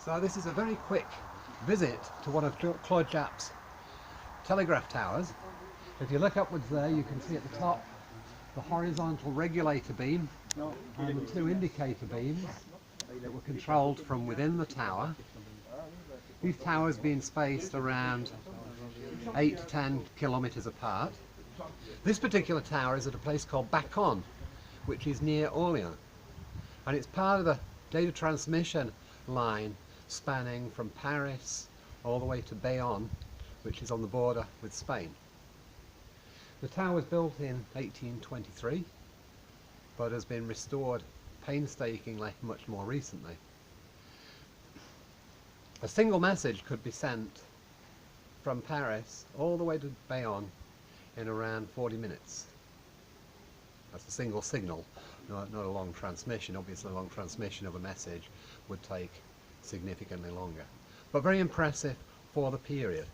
So this is a very quick visit to one of Claude Japp's telegraph towers. If you look upwards there, you can see at the top the horizontal regulator beam and the two indicator beams that were controlled from within the tower. These towers being spaced around 8 to 10 kilometres apart. This particular tower is at a place called Baccon, which is near Orléans, and it's part of the data transmission line spanning from Paris all the way to Bayonne, which is on the border with Spain. The tower was built in 1823, but has been restored painstakingly much more recently. A single message could be sent from Paris all the way to Bayonne in around 40 minutes. That's a single signal, not a long transmission. Obviously a long transmission of a message would take significantly longer, but very impressive for the period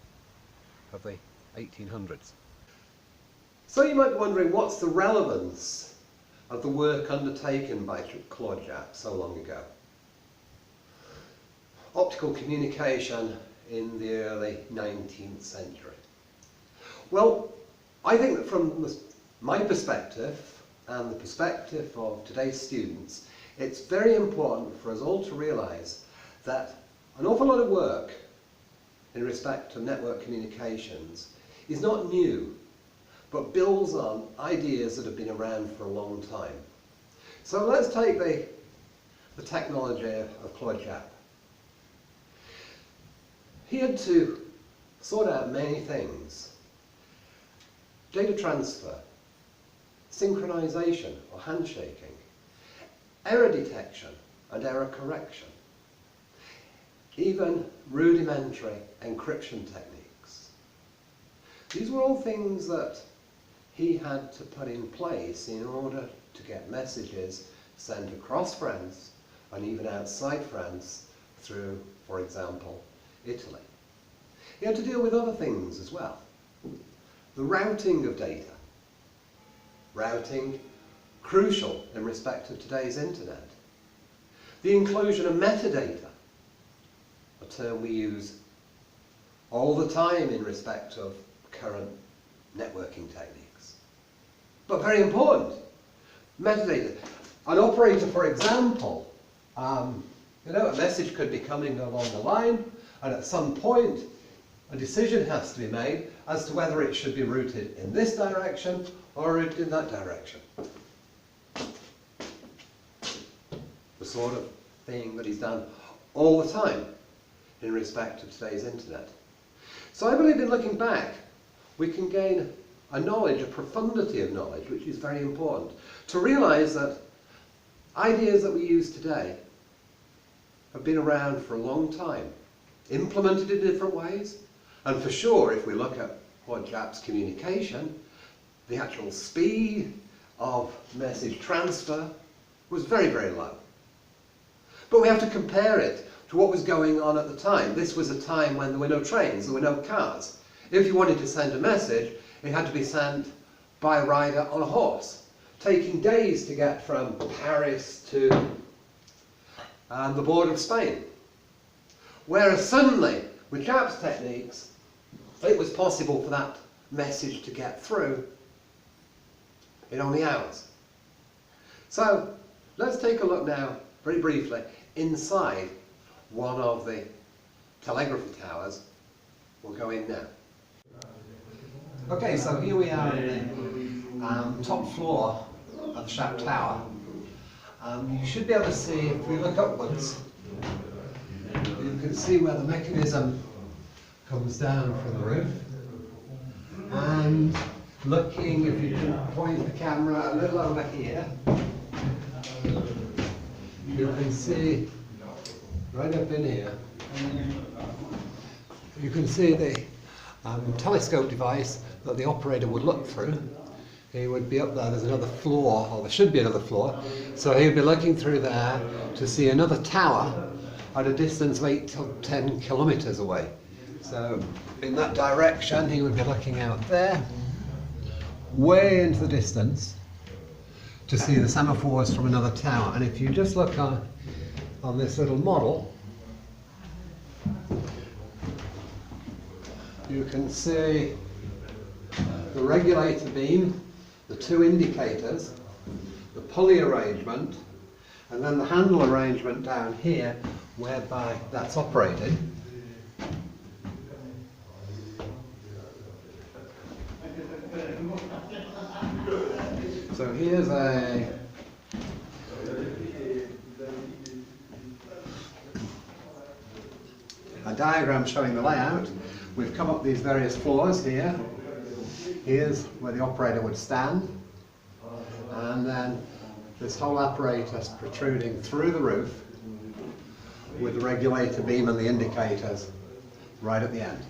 of the 1800s. So you might be wondering, what's the relevance of the work undertaken by Claude Japp so long ago? Optical communication in the early 19th century. Well, I think that from my perspective and the perspective of today's students, it's very important for us all to realise that an awful lot of work in respect to network communications is not new, but builds on ideas that have been around for a long time. So let's take the technology of Claude Japp. He had to sort out many things: data transfer, synchronization or handshaking, error detection and error correction, even rudimentary encryption techniques. These were all things that he had to put in place in order to get messages sent across France and even outside France through, for example, Italy. He had to deal with other things as well. The routing of data. Routing, crucial in respect of today's internet. The inclusion of metadata, a term we use all the time in respect of current networking techniques. But very important, metadata. An operator, for example, a message could be coming along the line, and at some point a decision has to be made as to whether it should be routed in this direction or routed in that direction. The sort of thing that is done all the time in respect of today's internet. So I believe in looking back, we can gain a knowledge, a profundity of knowledge, which is very important, to realise that ideas that we use today have been around for a long time, implemented in different ways, and for sure, if we look at Claude Japp's communication, the actual speed of message transfer was very, very low. But we have to compare it to what was going on at the time. This was a time when there were no trains, there were no cars. If you wanted to send a message, it had to be sent by a rider on a horse, taking days to get from Paris to the border of Spain. Whereas suddenly, with Japp's techniques, it was possible for that message to get through in only hours. So let's take a look now, very briefly, inside one of the telegraphy towers. We'll go in now. Okay, so here we are in the top floor of the Japp Tower. You should be able to see, if we look upwards, you can see where the mechanism comes down from the roof. And looking, if you can point the camera a little over here, you can see right up in here, you can see the telescope device that the operator would look through. He would be up there, there's another floor, or there should be another floor, so he would be looking through there to see another tower at a distance of 8 to 10 kilometres away. So in that direction he would be looking out there, way into the distance, to see the semaphores from another tower. And if you just look on this little model, You can see the regulator beam, the two indicators, the pulley arrangement, and then the handle arrangement down here whereby that's operated. So here's a diagram showing the layout. We've come up these various floors here. Here's where the operator would stand, and then this whole apparatus protruding through the roof with the regulator beam and the indicators right at the end.